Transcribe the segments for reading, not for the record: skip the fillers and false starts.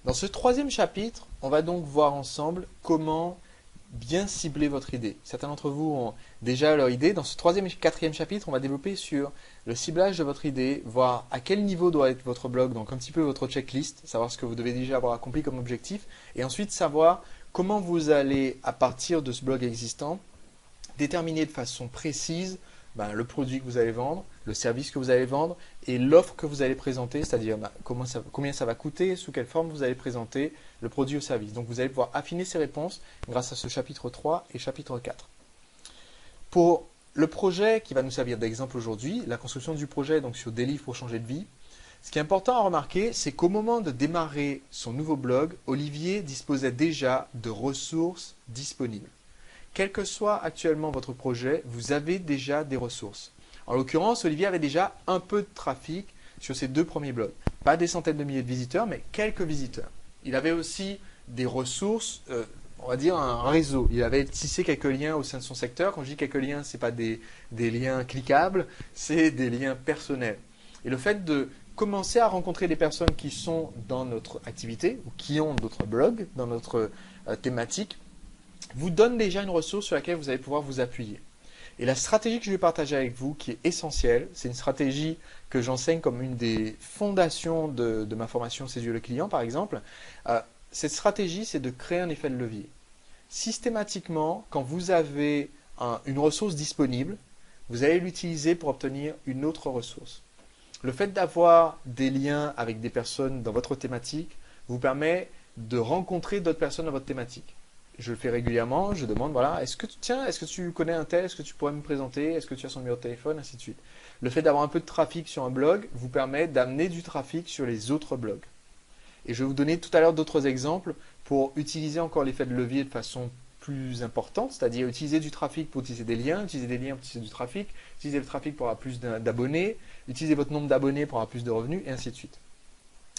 Dans ce troisième chapitre, on va donc voir ensemble comment bien cibler votre idée. Certains d'entre vous ont déjà leur idée. Dans ce troisième et quatrième chapitre, on va développer sur le ciblage de votre idée, voir à quel niveau doit être votre blog, donc un petit peu votre checklist, savoir ce que vous devez déjà avoir accompli comme objectif, et ensuite savoir comment vous allez, à partir de ce blog existant, déterminer de façon précise le produit que vous allez vendre, le service que vous allez vendre et l'offre que vous allez présenter, c'est-à-dire combien ça va coûter, sous quelle forme vous allez présenter le produit ou service. Donc vous allez pouvoir affiner ces réponses grâce à ce chapitre 3 et chapitre 4. Pour le projet qui va nous servir d'exemple aujourd'hui, la construction du projet donc sur des livres pour changer de vie, ce qui est important à remarquer, c'est qu'au moment de démarrer son nouveau blog, Olivier disposait déjà de ressources disponibles. Quel que soit actuellement votre projet, vous avez déjà des ressources. En l'occurrence, Olivier avait déjà un peu de trafic sur ses 2 premiers blogs. Pas des centaines de milliers de visiteurs, mais quelques visiteurs. Il avait aussi des ressources, on va dire un réseau. Il avait tissé quelques liens au sein de son secteur. Quand je dis quelques liens, ce n'est pas des liens cliquables, c'est des liens personnels. Et le fait de commencer à rencontrer des personnes qui sont dans notre activité ou qui ont notre blog, dans notre thématique, vous donne déjà une ressource sur laquelle vous allez pouvoir vous appuyer. Et la stratégie que je vais partager avec vous, qui est essentielle, c'est une stratégie que j'enseigne comme une des fondations de ma formation Séduire le client, par exemple. Cette stratégie, c'est de créer un effet de levier. Systématiquement, quand vous avez une ressource disponible, vous allez l'utiliser pour obtenir une autre ressource. Le fait d'avoir des liens avec des personnes dans votre thématique vous permet de rencontrer d'autres personnes dans votre thématique. Je le fais régulièrement, je demande, voilà, est-ce que tu connais un tel, est-ce que tu pourrais me présenter, est-ce que tu as son numéro de téléphone, ainsi de suite. Le fait d'avoir un peu de trafic sur un blog vous permet d'amener du trafic sur les autres blogs. Et je vais vous donner tout à l'heure d'autres exemples pour utiliser encore l'effet de levier de façon plus importante, c'est-à-dire utiliser du trafic pour utiliser des liens pour utiliser du trafic, utiliser le trafic pour avoir plus d'abonnés, utiliser votre nombre d'abonnés pour avoir plus de revenus, et ainsi de suite.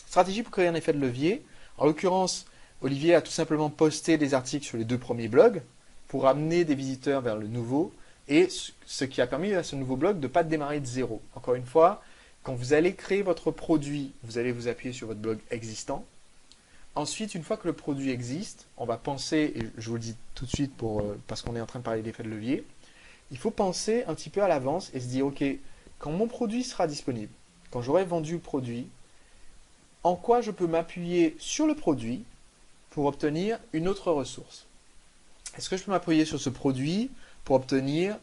Stratégie pour créer un effet de levier. En l'occurrence, Olivier a tout simplement posté des articles sur les 2 premiers blogs pour amener des visiteurs vers le nouveau et ce qui a permis à ce nouveau blog de ne pas démarrer de zéro. Encore une fois, quand vous allez créer votre produit, vous allez vous appuyer sur votre blog existant. Ensuite, une fois que le produit existe, on va penser, et je vous le dis tout de suite parce qu'on est en train de parler d'effet de levier, il faut penser un petit peu à l'avance et se dire, ok, quand mon produit sera disponible, quand j'aurai vendu le produit, en quoi je peux m'appuyer sur le produit pour obtenir une autre ressource. Est-ce que je peux m'appuyer sur ce produit pour obtenir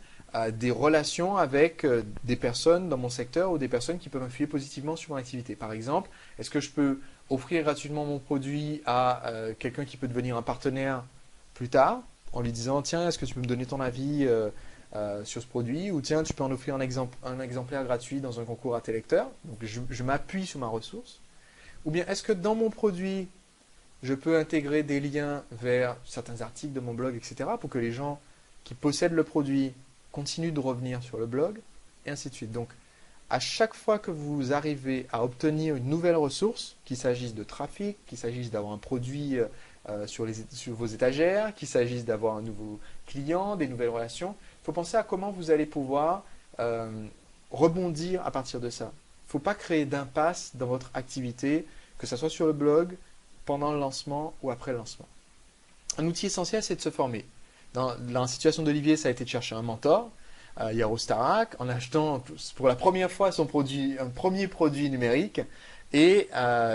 des relations avec des personnes dans mon secteur ou des personnes qui peuvent m'appuyer positivement sur mon activité? Par exemple, est-ce que je peux offrir gratuitement mon produit à quelqu'un qui peut devenir un partenaire plus tard en lui disant tiens, est-ce que tu peux me donner ton avis sur ce produit ou tiens, tu peux en offrir un exemplaire gratuit dans un concours à tes lecteurs. Donc je m'appuie sur ma ressource. Ou bien est-ce que dans mon produit je peux intégrer des liens vers certains articles de mon blog, etc. pour que les gens qui possèdent le produit continuent de revenir sur le blog, et ainsi de suite. Donc, à chaque fois que vous arrivez à obtenir une nouvelle ressource, qu'il s'agisse de trafic, qu'il s'agisse d'avoir un produit sur vos étagères, qu'il s'agisse d'avoir un nouveau client, des nouvelles relations, il faut penser à comment vous allez pouvoir rebondir à partir de ça. Il ne faut pas créer d'impasse dans votre activité, que ce soit sur le blog, pendant le lancement ou après le lancement. Un outil essentiel, c'est de se former. Dans la situation d'Olivier, ça a été de chercher un mentor, Yaro Starak, en achetant pour la première fois un premier produit numérique. Et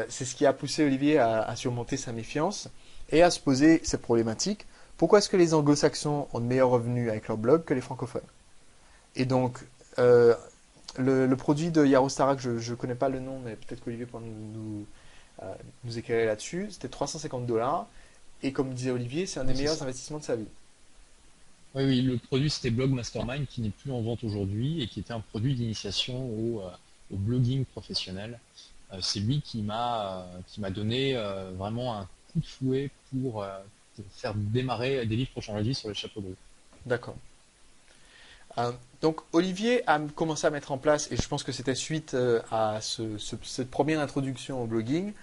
c'est ce qui a poussé Olivier à surmonter sa méfiance et à se poser cette problématique. Pourquoi est-ce que les anglo-saxons ont de meilleurs revenus avec leur blog que les francophones? Et donc, le produit de Yaro Starak, je ne connais pas le nom, mais peut-être qu'Olivier pourra nous éclairer là-dessus. C'était 350 $. Et comme disait Olivier, c'est un des Ouais, c'est meilleurs ça. investissements de sa vie. Oui, oui, le produit c'était Blog Mastermind qui n'est plus en vente aujourd'hui et qui était un produit d'initiation au blogging professionnel. C'est lui qui m'a donné vraiment un coup de fouet pour faire démarrer des livres pour changer de vie sur le chapeau de roue. D'accord. Donc Olivier a commencé à mettre en place, et je pense que c'était suite à cette première introduction au blogging,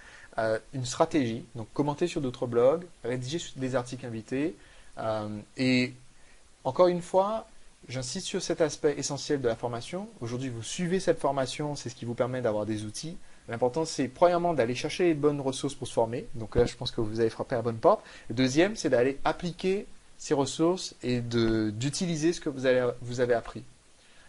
une stratégie. Donc commenter sur d'autres blogs, rédiger des articles invités. Et encore une fois, j'insiste sur cet aspect essentiel de la formation. Aujourd'hui, vous suivez cette formation, c'est ce qui vous permet d'avoir des outils. L'important, c'est premièrement d'aller chercher les bonnes ressources pour se former. Donc là, je pense que vous avez frappé à la bonne porte. Le deuxième, c'est d'aller appliquer ces ressources et d'utiliser ce que vous avez appris.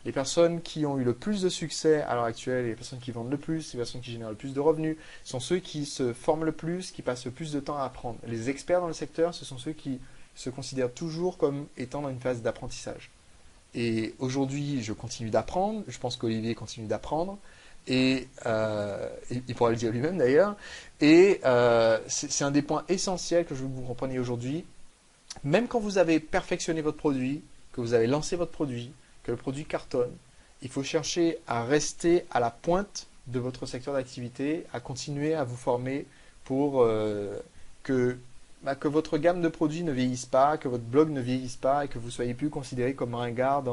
Les personnes qui ont eu le plus de succès à l'heure actuelle, les personnes qui vendent le plus, les personnes qui génèrent le plus de revenus, sont ceux qui se forment le plus, qui passent le plus de temps à apprendre. Les experts dans le secteur, ce sont ceux qui se considèrent toujours comme étant dans une phase d'apprentissage. Et aujourd'hui, je continue d'apprendre, je pense qu'Olivier continue d'apprendre, et il pourra le dire lui-même d'ailleurs, et c'est un des points essentiels que je veux que vous compreniez aujourd'hui. Même quand vous avez perfectionné votre produit, que vous avez lancé votre produit, que le produit cartonne, il faut chercher à rester à la pointe de votre secteur d'activité, à continuer à vous former pour que votre gamme de produits ne vieillisse pas, que votre blog ne vieillisse pas et que vous soyez plus considéré comme ringard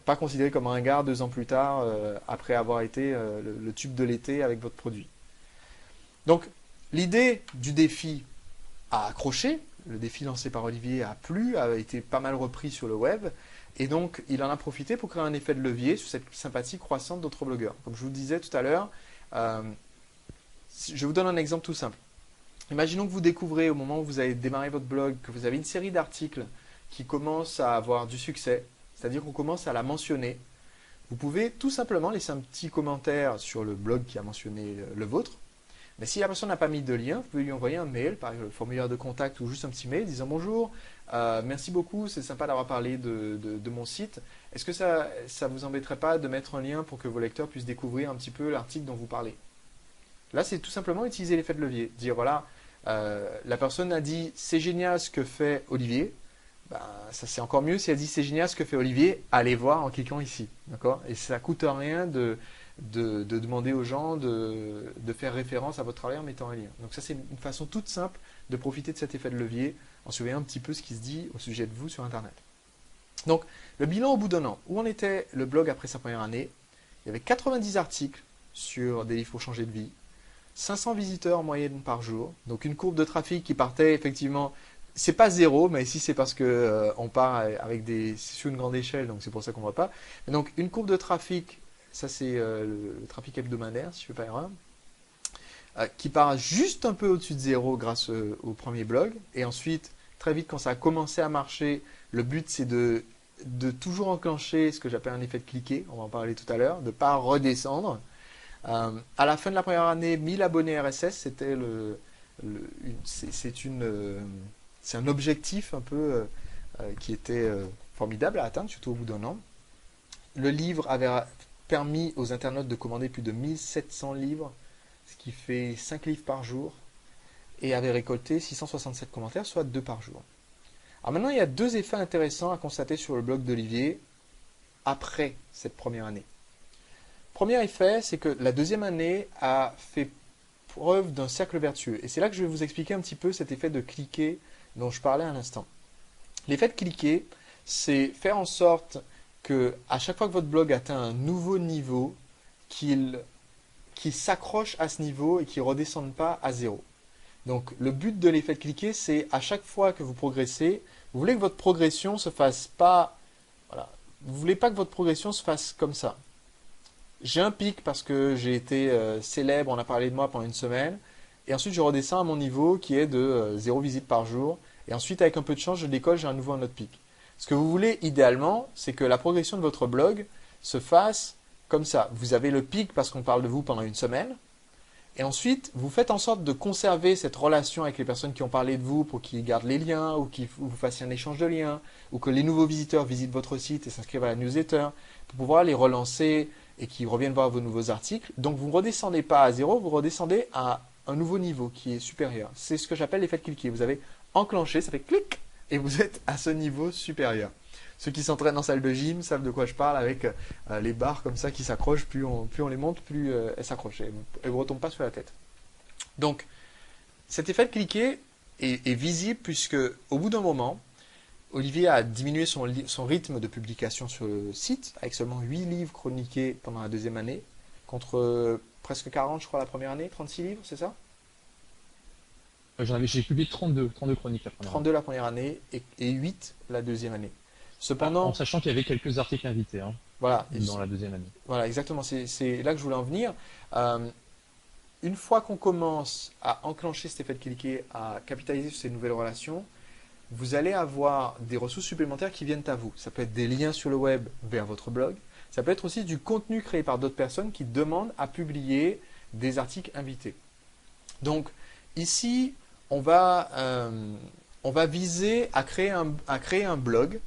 pas considéré comme ringard 2 ans plus tard après avoir été le tube de l'été avec votre produit. Donc l'idée du défi a accroché, le défi lancé par Olivier a plu, a été pas mal repris sur le web. Et donc, il en a profité pour créer un effet de levier sur cette sympathie croissante d'autres blogueurs. Comme je vous le disais tout à l'heure, je vous donne un exemple tout simple. Imaginons que vous découvrez au moment où vous avez démarré votre blog que vous avez une série d'articles qui commencent à avoir du succès, c'est-à-dire qu'on commence à la mentionner. Vous pouvez tout simplement laisser un petit commentaire sur le blog qui a mentionné le vôtre. Mais si la personne n'a pas mis de lien, vous pouvez lui envoyer un mail, par exemple le formulaire de contact ou juste un petit mail disant bonjour, merci beaucoup, c'est sympa d'avoir parlé de mon site. Est-ce que ça vous embêterait pas de mettre un lien pour que vos lecteurs puissent découvrir un petit peu l'article dont vous parlez? Là, c'est tout simplement utiliser l'effet de levier. Dire voilà, la personne a dit c'est génial ce que fait Olivier. Ben, ça c'est encore mieux si elle dit c'est génial ce que fait Olivier, allez voir en cliquant ici. D'accord? Et ça coûte rien de demander aux gens de faire référence à votre travail en mettant un lien. Donc ça, c'est une façon toute simple de profiter de cet effet de levier en surveillant un petit peu ce qui se dit au sujet de vous sur Internet. Donc, le bilan au bout d'un an. Où en était le blog après sa première année? Il y avait 90 articles sur des livres pour changer de vie, 500 visiteurs en moyenne par jour, donc une courbe de trafic qui partait effectivement, c'est pas zéro, mais ici c'est parce que on part avec sur une grande échelle, donc c'est pour ça qu'on ne voit pas. Mais donc une courbe de trafic, ça c'est le trafic hebdomadaire, si je ne fais pas erreur, qui part juste un peu au-dessus de zéro grâce au premier blog. Et ensuite, très vite, quand ça a commencé à marcher, le but c'est de toujours enclencher ce que j'appelle un effet de cliquet, on va en parler tout à l'heure, de ne pas redescendre. À la fin de la première année, 1000 abonnés RSS, c'était c'est un objectif un peu qui était formidable à atteindre, surtout au bout d'un an. Le livre avait permis aux internautes de commander plus de 1700 livres, ce qui fait 5 livres par jour, et avait récolté 667 commentaires, soit 2 par jour. Alors maintenant, il y a 2 effets intéressants à constater sur le blog d'Olivier après cette première année. Premier effet, c'est que la deuxième année a fait preuve d'un cercle vertueux. Et c'est là que je vais vous expliquer un petit peu cet effet de cliquer dont je parlais à l'instant. L'effet de cliquer, c'est faire en sorte que à chaque fois que votre blog atteint un nouveau niveau, qu'il s'accroche à ce niveau et qu'il ne redescende pas à zéro. Donc le but de l'effet de cliquer, c'est à chaque fois que vous progressez, vous voulez que votre progression se fasse pas, voilà, vous voulez pas que votre progression se fasse comme ça. J'ai un pic parce que j'ai été célèbre, on a parlé de moi pendant une semaine, et ensuite je redescends à mon niveau qui est de 0 visite par jour, et ensuite avec un peu de chance je décolle, j'ai à nouveau un autre pic. Ce que vous voulez idéalement, c'est que la progression de votre blog se fasse comme ça. Vous avez le pic parce qu'on parle de vous pendant une semaine, et ensuite vous faites en sorte de conserver cette relation avec les personnes qui ont parlé de vous pour qu'ils gardent les liens, ou qu'ils vous fassiez un échange de liens, ou que les nouveaux visiteurs visitent votre site et s'inscrivent à la newsletter, pour pouvoir les relancer et qu'ils reviennent voir vos nouveaux articles. Donc vous ne redescendez pas à zéro, vous redescendez à un nouveau niveau qui est supérieur. C'est ce que j'appelle l'effet de cliquer. Vous avez enclenché, ça fait clic, et vous êtes à ce niveau supérieur. Ceux qui s'entraînent en salle de gym savent de quoi je parle, avec les barres comme ça qui s'accrochent, plus on les monte, plus elles s'accrochent, et elles ne vous retombent pas sur la tête. Donc cet effet de cliquer est visible puisque au bout d'un moment, Olivier a diminué son rythme de publication sur le site, avec seulement 8 livres chroniqués pendant la deuxième année, contre presque 40 je crois la première année, 36 livres, c'est ça? J'ai publié 32 chroniques la première année. 32 la première année et 8 la deuxième année. En Cependant, sachant qu'il y avait quelques articles invités voilà, dans la deuxième année. voilà, exactement, c'est là que je voulais en venir. une fois qu'on commence à enclencher cet effet de cliquer, à capitaliser sur ces nouvelles relations, vous allez avoir des ressources supplémentaires qui viennent à vous. Ça peut être des liens sur le web vers votre blog. Ça peut être aussi du contenu créé par d'autres personnes qui demandent à publier des articles invités. Donc ici, on va viser à créer un blog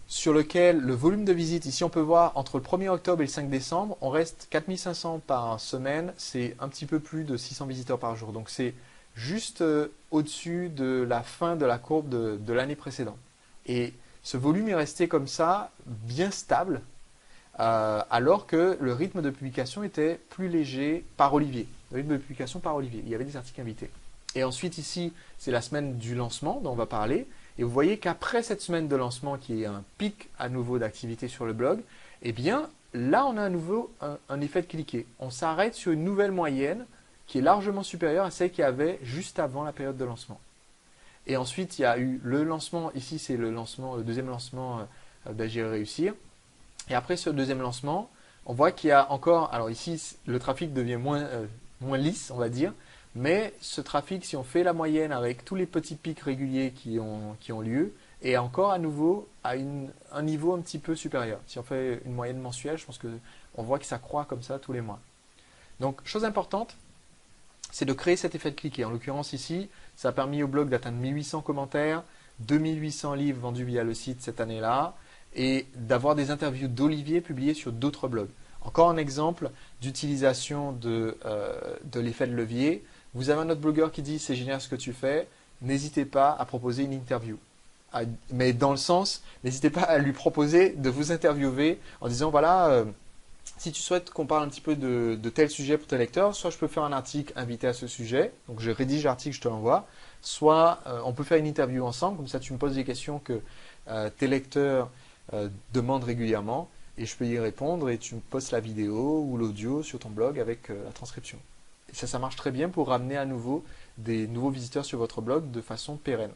sur lequel le volume de visite, ici on peut voir entre le 1er octobre et le 5 décembre, on reste 4500 par semaine, c'est un petit peu plus de 600 visiteurs par jour. Donc c'est juste au-dessus de la fin de la courbe de l'année précédente. Et ce volume est resté comme ça, bien stable, alors que le rythme de publication était plus léger par Olivier. Le rythme de publication par Olivier, il y avait des articles invités. Et ensuite ici, c'est la semaine du lancement dont on va parler. Et vous voyez qu'après cette semaine de lancement qui est un pic à nouveau d'activité sur le blog, eh bien là on a à nouveau un effet de cliquer. On s'arrête sur une nouvelle moyenne qui est largement supérieure à celle qu'il y avait juste avant la période de lancement. Et ensuite il y a eu le lancement, ici c'est le deuxième lancement d'Agir et Réussir. Et après ce deuxième lancement, on voit qu'il y a encore, alors ici le trafic devient moins lisse on va dire, mais ce trafic, si on fait la moyenne avec tous les petits pics réguliers qui ont lieu, est encore à nouveau à un niveau un petit peu supérieur. Si on fait une moyenne mensuelle, je pense qu'on voit que ça croît comme ça tous les mois. Donc, chose importante, c'est de créer cet effet de cliquer. En l'occurrence ici, ça a permis au blog d'atteindre 1800 commentaires, 2800 livres vendus via le site cette année-là, et d'avoir des interviews d'Olivier publiées sur d'autres blogs. Encore un exemple d'utilisation de l'effet de levier. Vous avez un autre blogueur qui dit « c'est génial ce que tu fais », n'hésitez pas à proposer une interview. Mais dans le sens, n'hésitez pas à lui proposer de vous interviewer en disant « voilà, si tu souhaites qu'on parle un petit peu de tel sujet pour tes lecteurs, soit je peux faire un article invité à ce sujet, donc je rédige l'article, je te l'envoie, soit on peut faire une interview ensemble, comme ça tu me poses des questions que tes lecteurs demandent régulièrement, et je peux y répondre et tu me postes la vidéo ou l'audio sur ton blog avec la transcription. » Et ça marche très bien pour ramener à nouveau des nouveaux visiteurs sur votre blog de façon pérenne.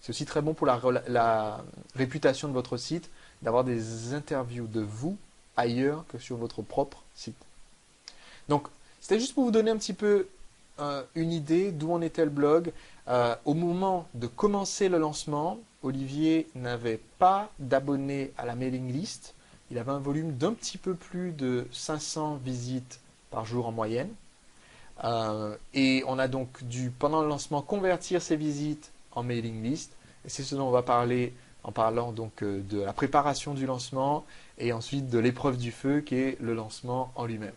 C'est aussi très bon pour la réputation de votre site d'avoir des interviews de vous ailleurs que sur votre propre site. Donc, c'était juste pour vous donner un petit peu une idée d'où en était le blog. Au moment de commencer le lancement, Olivier n'avait pas d'abonnés à la mailing list. Il avait un volume d'un petit peu plus de 500 visites par jour en moyenne. Et on a donc dû, pendant le lancement, convertir ces visites en mailing list. Et c'est ce dont on va parler en parlant donc de la préparation du lancement et ensuite de l'épreuve du feu qui est le lancement en lui-même.